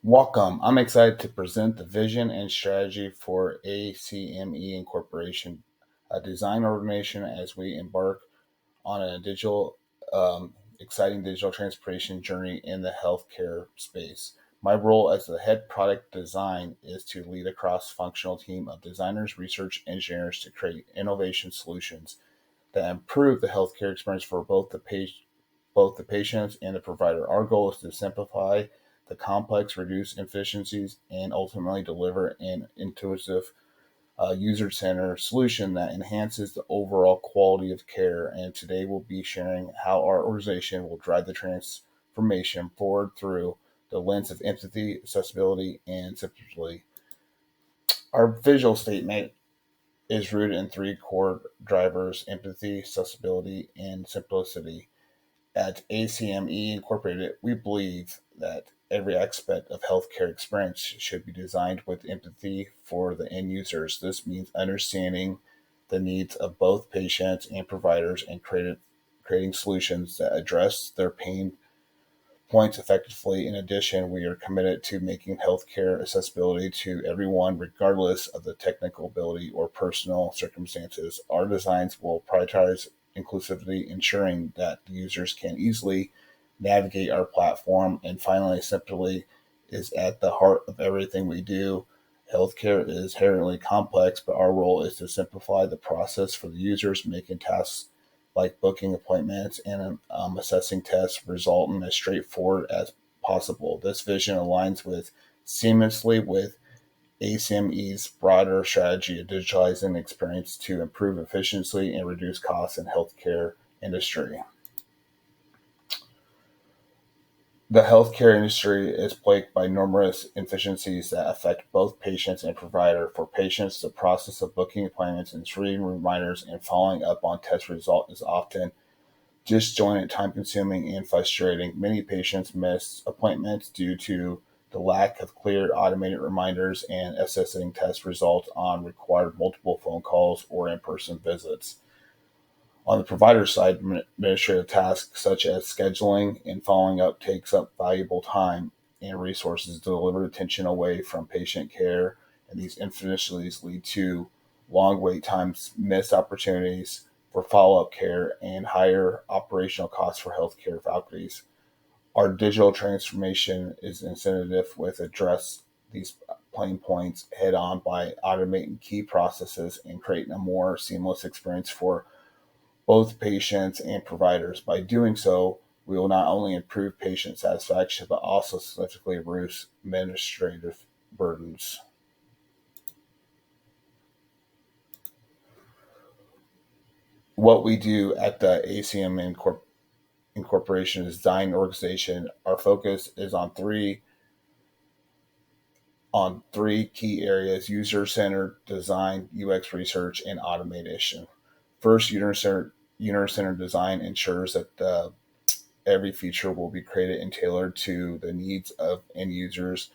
Welcome. I'm excited to present the vision and strategy for ACME Incorporation, a design organization as we embark on a exciting digital transformation journey in the healthcare space. My role as the head product design is to lead a cross-functional team of designers, research engineers to create innovation solutions that improve the healthcare experience for both the patients and the provider. Our goal is to simplify the complex, reduce inefficiencies, and ultimately deliver an intuitive, user-centered solution that enhances the overall quality of care. And today we'll be sharing how our organization will drive the transformation forward through the lens of empathy, accessibility, and simplicity. Our visual statement is rooted in three core drivers: empathy, accessibility, and simplicity. At ACME Incorporated, we believe that every aspect of healthcare experience should be designed with empathy for the end users. This means understanding the needs of both patients and providers and creating solutions that address their pain points effectively. In addition, we are committed to making healthcare accessibility to everyone, regardless of the technical ability or personal circumstances. Our designs will prioritize inclusivity, ensuring that the users can easily navigate our platform. And finally, simply is at the heart of everything we do. Healthcare is inherently complex, but our role is to simplify the process for the users, making tasks like booking appointments and assessing tests result in as straightforward as possible. This vision aligns seamlessly with ACME's broader strategy of digitalizing the experience to improve efficiency and reduce costs in healthcare industry. The healthcare industry is plagued by numerous inefficiencies that affect both patients and provider. For patients, the process of booking appointments and reading reminders and following up on test results is often disjointed, time-consuming, and frustrating. Many patients miss appointments due to the lack of clear automated reminders and assessing test results on required multiple phone calls or in-person visits. On the provider side, administrative tasks such as scheduling and following up takes up valuable time and resources to deliver attention away from patient care, and these inefficiencies lead to long wait times, missed opportunities for follow-up care, and higher operational costs for healthcare faculties. Our digital transformation is incentive with address these pain points head on by automating key processes and creating a more seamless experience for both patients and providers. By doing so, we will not only improve patient satisfaction, but also significantly reduce administrative burdens. What we do at the ACM Incorporation Design Organization, our focus is on three key areas: user-centered design, UX research, and automation. First, user-centered design ensures that every feature will be created and tailored to the needs of end users,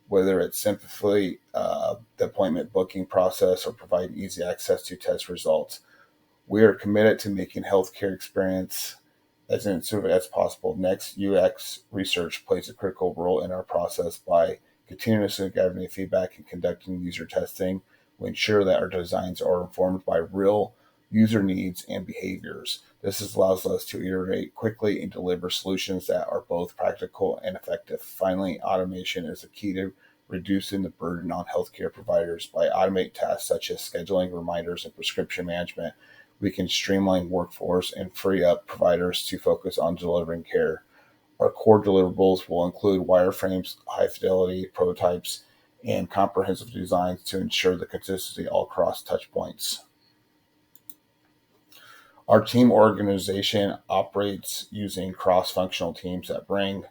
whether it's simply the appointment booking process or provide easy access to test results. We are committed to making healthcare experience as intuitive as possible. Next, UX research plays a critical role in our process by continuously gathering feedback and conducting user testing. We ensure that our designs are informed by real user needs and behaviors. This allows us to iterate quickly and deliver solutions that are both practical and effective. Finally, automation is a key to reducing the burden on healthcare providers. By automating tasks such as scheduling, reminders, and prescription management, we can streamline workforce and free up providers to focus on delivering care. Our core deliverables will include wireframes, high-fidelity prototypes, and comprehensive designs to ensure the consistency all across touchpoints. Our team organization operates using cross-functional teams that bring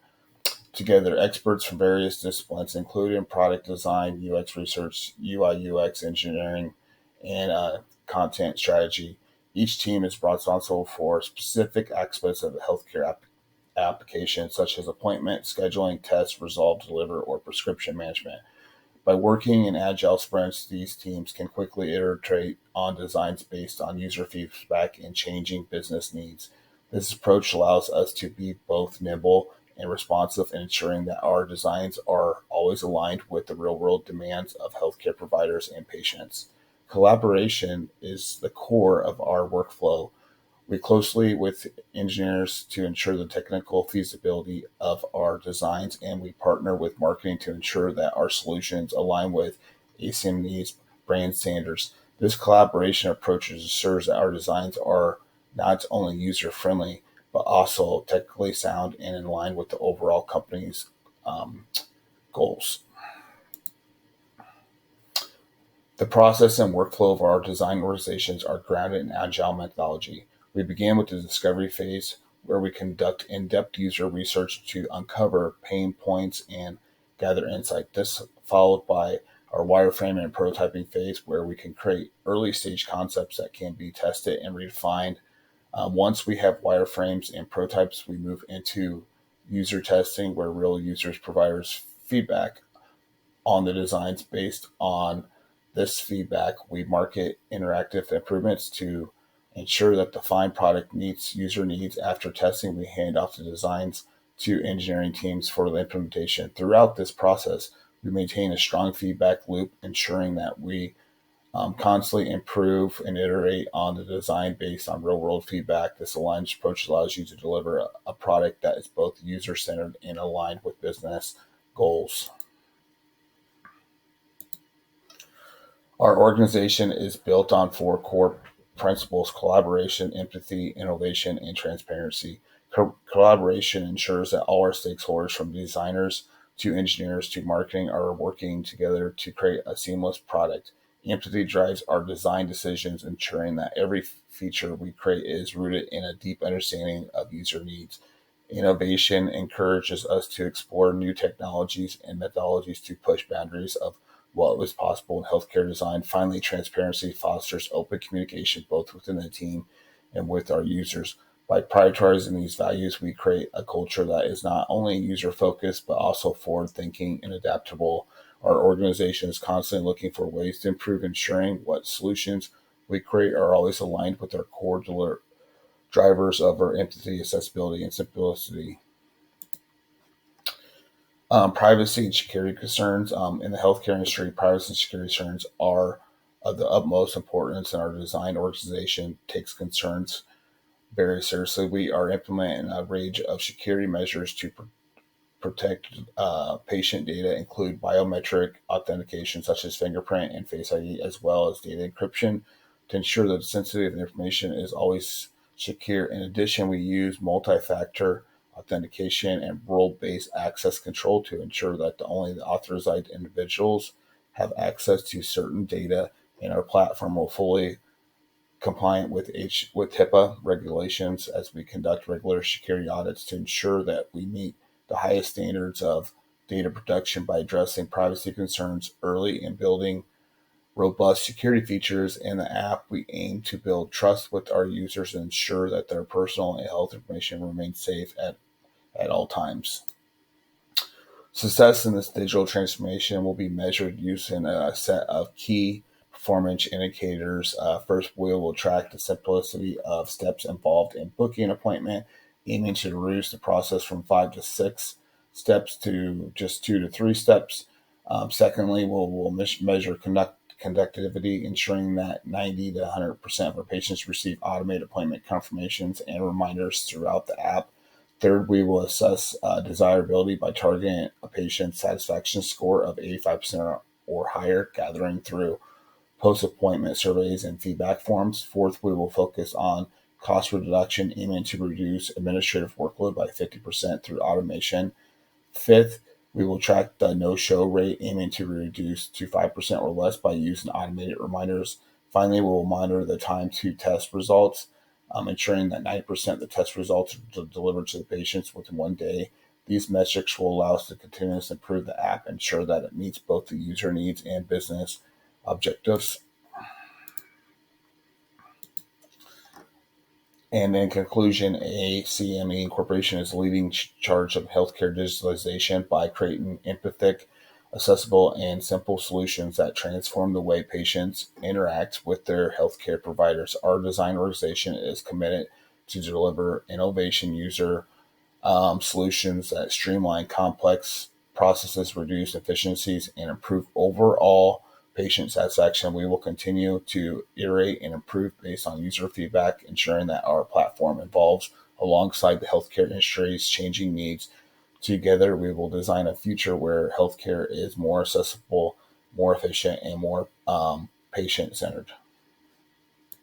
together experts from various disciplines, including product design, UX research, UI UX engineering, and content strategy. Each team is responsible for specific aspects of the healthcare application, such as appointment, scheduling, test, resolve, deliver, or prescription management. By working in Agile sprints, these teams can quickly iterate on designs based on user feedback and changing business needs. This approach allows us to be both nimble and responsive, ensuring that our designs are always aligned with the real-world demands of healthcare providers and patients. Collaboration is the core of our workflow. We closely with engineers to ensure the technical feasibility of our designs, and we partner with marketing to ensure that our solutions align with ACME's brand standards. This collaboration approach ensures that our designs are not only user-friendly, but also technically sound and in line with the overall company's goals. The process and workflow of our design organizations are grounded in Agile methodology. We begin with the discovery phase, where we conduct in-depth user research to uncover pain points and gather insight. This followed by our wireframe and prototyping phase, where we can create early-stage concepts that can be tested and refined. Once we have wireframes and prototypes, we move into user testing, where real users provide us feedback on the designs. Based on this feedback, we market interactive improvements to ensure that the final product meets user needs. After testing, we hand off the designs to engineering teams for the implementation. Throughout this process, we maintain a strong feedback loop, ensuring that we constantly improve and iterate on the design based on real-world feedback. This aligned approach allows you to deliver a product that is both user-centered and aligned with business goals. Our organization is built on 4 core principles: collaboration, empathy, innovation, and transparency. Collaboration ensures that all our stakeholders, from designers to engineers to marketing, are working together to create a seamless product. Empathy drives our design decisions, ensuring that every feature we create is rooted in a deep understanding of user needs. Innovation encourages us to explore new technologies and methodologies to push boundaries of what was possible in healthcare design. Finally, transparency fosters open communication both within the team and with our users. By prioritizing these values, we create a culture that is not only user-focused, but also forward-thinking and adaptable. Our organization is constantly looking for ways to improve, ensuring what solutions we create are always aligned with our core drivers of our empathy, accessibility, and simplicity. Privacy and security concerns. In the healthcare industry, privacy and security concerns are of the utmost importance, and our design organization takes concerns very seriously. We are implementing a range of security measures to protect patient data, include biometric authentication such as fingerprint and Face ID, as well as data encryption to ensure that sensitive information is always secure. In addition, we use multi-factor authentication and role-based access control to ensure that only the authorized individuals have access to certain data, and our platform will fully compliant with HIPAA regulations as we conduct regular security audits to ensure that we meet the highest standards of data protection by addressing privacy concerns early and building robust security features in the app. We aim to build trust with our users and ensure that their personal and health information remains safe at all times. Success in this digital transformation will be measured using a set of key performance indicators. First, we will track the simplicity of steps involved in booking an appointment, aiming to reduce the process from 5 to 6 steps to just 2 to 3 steps. Secondly, we'll measure conductivity, ensuring that 90 to 100% of our patients receive automated appointment confirmations and reminders throughout the app. Third, we will assess desirability by targeting a patient satisfaction score of 85% or higher, gathering through post-appointment surveys and feedback forms. Fourth, we will focus on cost reduction, aiming to reduce administrative workload by 50% through automation. Fifth, we will track the no-show rate, aiming to reduce to 5% or less by using automated reminders. Finally, we will monitor the time to test results, ensuring that 90% of the test results are delivered to the patients within 1 day. These metrics will allow us to continuously improve the app, ensure that it meets both the user needs and business objectives. And in conclusion, ACME Incorporation is leading charge of healthcare digitalization by creating empathetic, accessible, and simple solutions that transform the way patients interact with their healthcare providers. Our design organization is committed to deliver innovation user solutions that streamline complex processes, reduce efficiencies, and improve overall patient satisfaction. We will continue to iterate and improve based on user feedback, ensuring that our platform evolves alongside the healthcare industry's changing needs. Together, we will design a future where healthcare is more accessible, more efficient, and more patient centered.